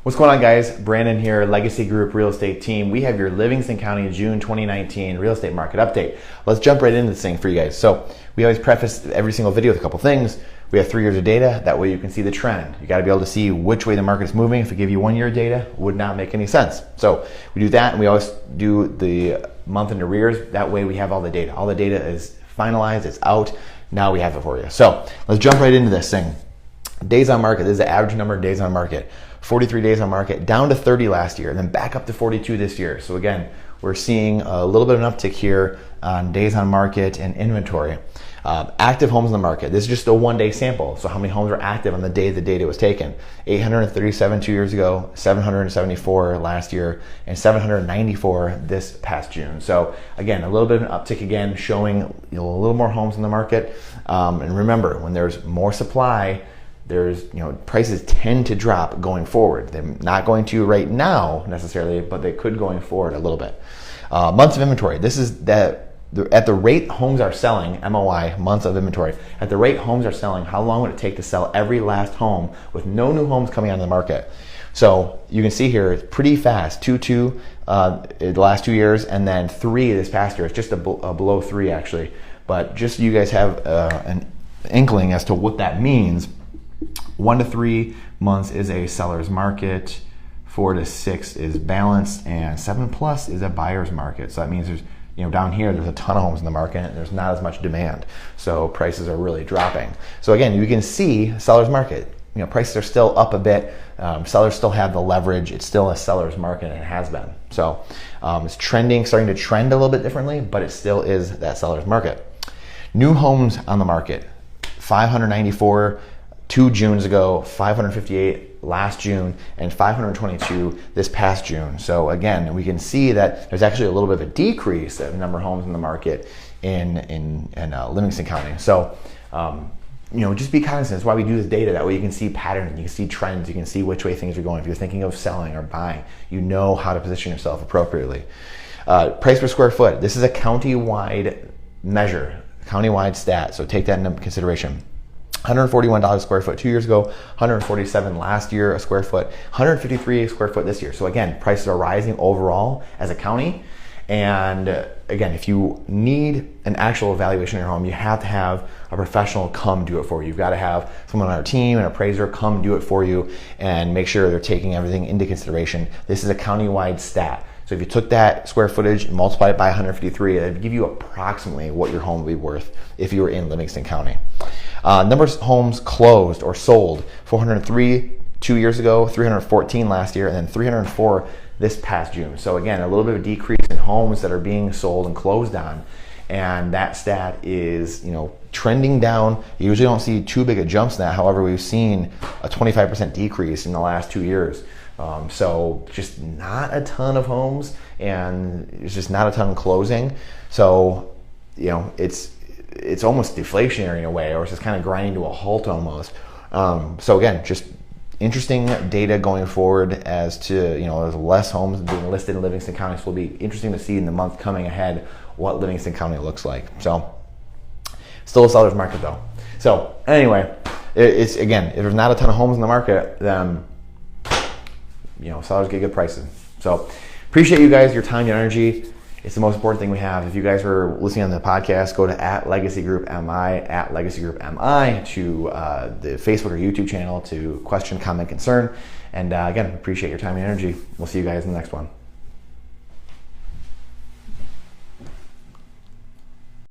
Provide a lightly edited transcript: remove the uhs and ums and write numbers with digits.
What's going on, guys? Brandon here, Legacy Group Real Estate Team. We have your Livingston County June 2019 real estate market update. Let's jump right into this thing for you guys. So we always preface every single video with a couple things. We have 3 years of data. That way you can see the trend. You got to be able to see which way the market is moving. If we give you 1 year data, would not make any sense. So we do that, and we always do the month in arrears. That way we have all the data. All the data is finalized. It's out. Now we have it for you. So let's jump right into this thing. Days on market. This is the average number of days on market. 43 days on market, down to 30 last year, and then back up to 42 this year. So again, we're seeing a little bit of an uptick here on days on market and inventory. Active homes in the market. This is just a 1 day sample. So how many homes were active on the day the data was taken? 837 2 years ago, 774 last year, and 794 this past June. So again, a little bit of an uptick again, showing a little more homes in the market. And remember, when there's more supply, there's prices tend to drop going forward. They're not going to right now necessarily, but they could going forward a little bit. Months of inventory. This is that at the rate homes are selling, MOI, months of inventory. At the rate homes are selling, how long would it take to sell every last home with no new homes coming onto the market? So you can see here, it's pretty fast. 2.2 the last 2 years, and then 3 this past year. It's just a below 3 actually. But just so you guys have an inkling as to what that means. 1 to 3 months is a seller's market, 4 to 6 is balanced, and 7+ is a buyer's market. So that means there's, down here, there's a ton of homes in the market, and there's not as much demand. So prices are really dropping. So again, you can see seller's market. Prices are still up a bit. Sellers still have the leverage. It's still a seller's market, and it has been. So it's trending, starting to trend a little bit differently, but it still is that seller's market. New homes on the market, 594 2 Junes ago, 558 last June, and 522 this past June. So again, we can see that there's actually a little bit of a decrease of number of homes in the market in Livingston County. So just be cognizant. That's why we do this data. That way you can see patterns, you can see trends, you can see which way things are going. If you're thinking of selling or buying, you know how to position yourself appropriately. Price per square foot. This is a county-wide measure, county-wide stat. So take that into consideration. $141 a square foot 2 years ago, $147 last year a square foot, $153 a square foot this year. So again, prices are rising overall as a county. And again, if you need an actual evaluation of your home, you have to have a professional come do it for you. You've got to have someone on our team, an appraiser, come do it for you and make sure they're taking everything into consideration. This is a county-wide stat. So if you took that square footage and multiplied it by 153, it would give you approximately what your home would be worth if you were in Livingston County. Number of homes closed or sold, 403 2 years ago, 314 last year, and then 304 this past June. So again, a little bit of a decrease in homes that are being sold and closed on. And that stat is, trending down. You usually don't see too big of jumps in that. However, we've seen a 25% decrease in the last 2 years. So just not a ton of homes, and it's just not a ton closing. So, it's almost deflationary in a way, or it's just kind of grinding to a halt almost. So again, just interesting data going forward as to, there's less homes being listed in Livingston County. So it'll be interesting to see in the month coming ahead what Livingston County looks like. So still a seller's market though. So anyway, it's again, if there's not a ton of homes in the market, then sellers get good prices. So appreciate you guys, your time, your energy. It's the most important thing we have. If you guys are listening on the podcast, go to @LegacyGroupMI, @LegacyGroupMI to the Facebook or YouTube channel to question, comment, concern. And again, appreciate your time and energy. We'll see you guys in the next one.